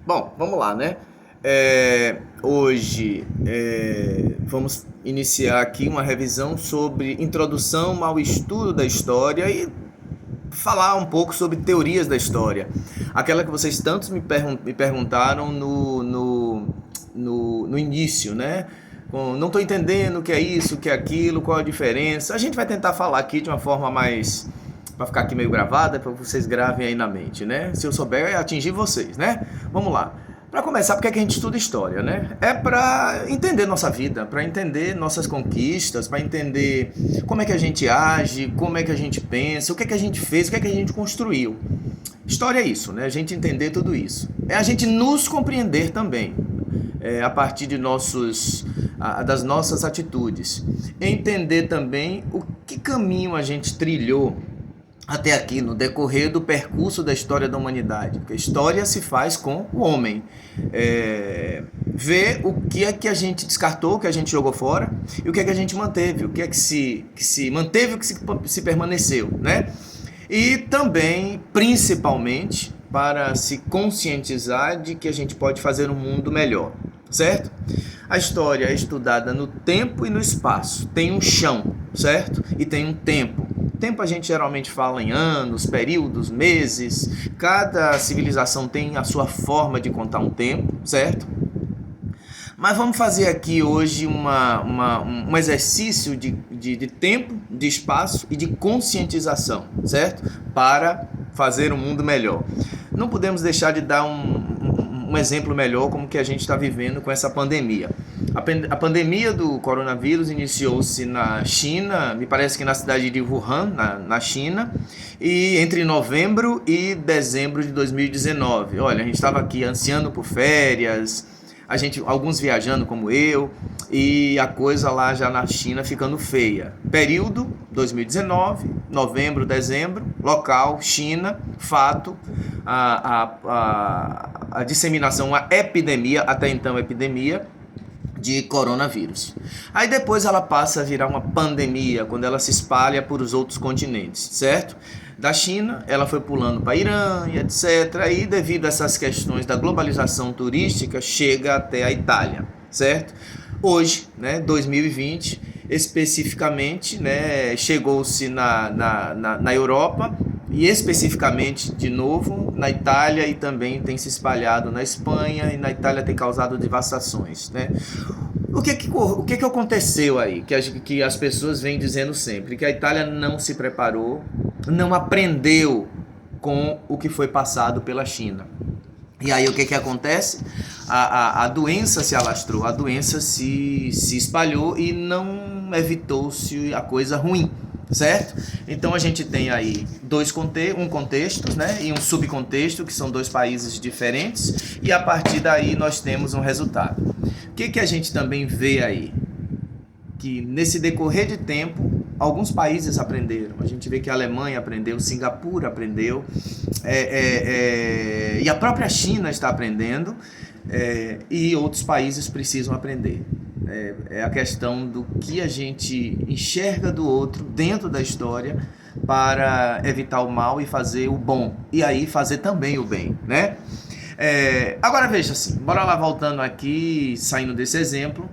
Bom, vamos lá, né? Hoje vamos iniciar aqui uma revisão sobre introdução ao estudo da história e falar um pouco sobre teorias da história. Aquela que vocês tantos me perguntaram no início, né? Não estou entendendo o que é isso, o que é aquilo, qual a diferença. A gente vai tentar falar aqui de uma forma mais para ficar aqui meio gravada, para vocês gravem aí na mente, né? Se eu souber, é atingir vocês, né? Vamos lá. Para começar, por que é que a gente estuda história, né? É para entender nossa vida, para entender nossas conquistas, para entender como é que a gente age, como é que a gente pensa, o que é que a gente fez, o que é que a gente construiu. História é isso, né? A gente entender tudo isso. É a gente nos compreender também, a partir de das nossas atitudes. Entender também o que caminho a gente trilhou até aqui, no decorrer do percurso da história da humanidade. Porque a história se faz com o homem. Ver o que é que a gente descartou, o que a gente jogou fora, e o que é que a gente manteve, o que é que se manteve, o que se permaneceu, né? E também, principalmente, para se conscientizar de que a gente pode fazer um mundo melhor, certo? A história é estudada no tempo e no espaço. Tem um chão, certo? E tem um tempo. Tempo a gente geralmente fala em anos, períodos, meses. Cada civilização tem a sua forma de contar um tempo, certo? Mas vamos fazer aqui hoje um exercício de tempo, de espaço e de conscientização, certo? Para fazer um mundo melhor. Não podemos deixar de dar um exemplo melhor como que a gente está vivendo com essa pandemia. A pandemia do coronavírus iniciou-se na China, me parece que na cidade de Wuhan, na China, e entre novembro e dezembro de 2019. Olha, a gente estava aqui ansiando por férias, alguns viajando como eu, e a coisa lá já na China ficando feia. Período 2019, novembro, dezembro, local China, fato, a disseminação, a epidemia, até então epidemia, de coronavírus. Aí depois ela passa a virar uma pandemia, quando ela se espalha por os outros continentes, certo? Da China, ela foi pulando para Irã e etc. E devido a essas questões da globalização turística, chega até a Itália, certo? Hoje, né, 2020, especificamente, né, chegou-se na Europa e especificamente, de novo, na Itália, e também tem se espalhado na Espanha, e na Itália tem causado devastações, né? O que aconteceu aí? Que as pessoas vêm dizendo sempre, que a Itália não se preparou, não aprendeu com o que foi passado pela China. E aí o que acontece? A doença se alastrou, a doença se espalhou e não evitou-se a coisa ruim, certo? Então a gente tem aí um contexto, né, e um subcontexto, que são dois países diferentes, e a partir daí nós temos um resultado. O que a gente também vê aí? Que nesse decorrer de tempo, alguns países aprenderam. A gente vê que a Alemanha aprendeu, Singapura aprendeu, e a própria China está aprendendo, e outros países precisam aprender. É a questão do que a gente enxerga do outro dentro da história para evitar o mal e fazer o bom, e aí fazer também o bem, né? Agora veja assim, bora lá, voltando aqui, saindo desse exemplo.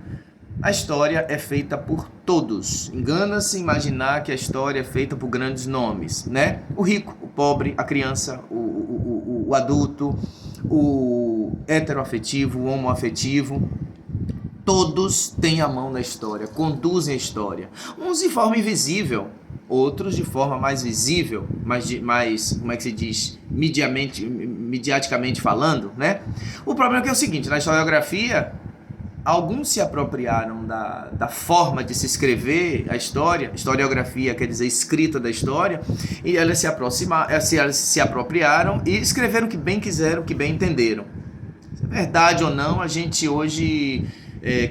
A história é feita por todos. Engana-se imaginar que a história é feita por grandes nomes, né? O rico, o pobre, a criança, o adulto, o heteroafetivo, o homoafetivo. Todos têm a mão na história, conduzem a história. Uns de forma invisível, outros de forma mais visível, mais como é que se diz, midiaticamente falando, né? O problema é que é o seguinte, na historiografia, alguns se apropriaram da forma de se escrever a história, historiografia quer dizer escrita da história, e elas se apropriaram e escreveram o que bem quiseram, o que bem entenderam. Se é verdade ou não, a gente hoje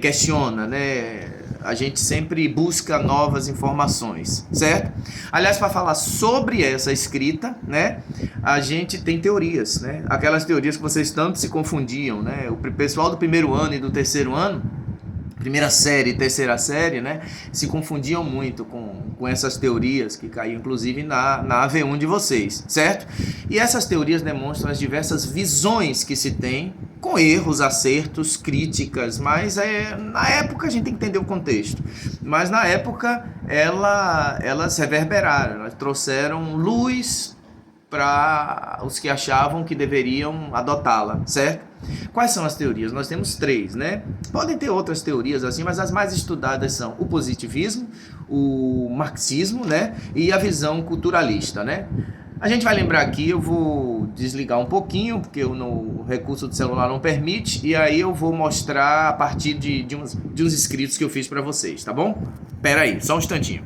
questiona, né? A gente sempre busca novas informações, certo? Aliás, para falar sobre essa escrita, né, a gente tem teorias, né? Aquelas teorias que vocês tanto se confundiam, né? O pessoal do primeiro ano e do terceiro ano, primeira série e terceira série, né, se confundiam muito com com essas teorias que caiu inclusive na AV1 de vocês, certo? E essas teorias demonstram as diversas visões que se tem, com erros, acertos, críticas, mas na época a gente tem que entender o contexto. Mas na época elas reverberaram, elas trouxeram luz para os que achavam que deveriam adotá-la, certo? Quais são as teorias? Nós temos 3, né? Podem ter outras teorias assim, mas as mais estudadas são o positivismo, o marxismo, né? E a visão culturalista, né? A gente vai lembrar aqui, eu vou desligar um pouquinho, porque o recurso do celular não permite, e aí eu vou mostrar a partir de uns escritos que eu fiz para vocês, tá bom? Pera aí, só um instantinho.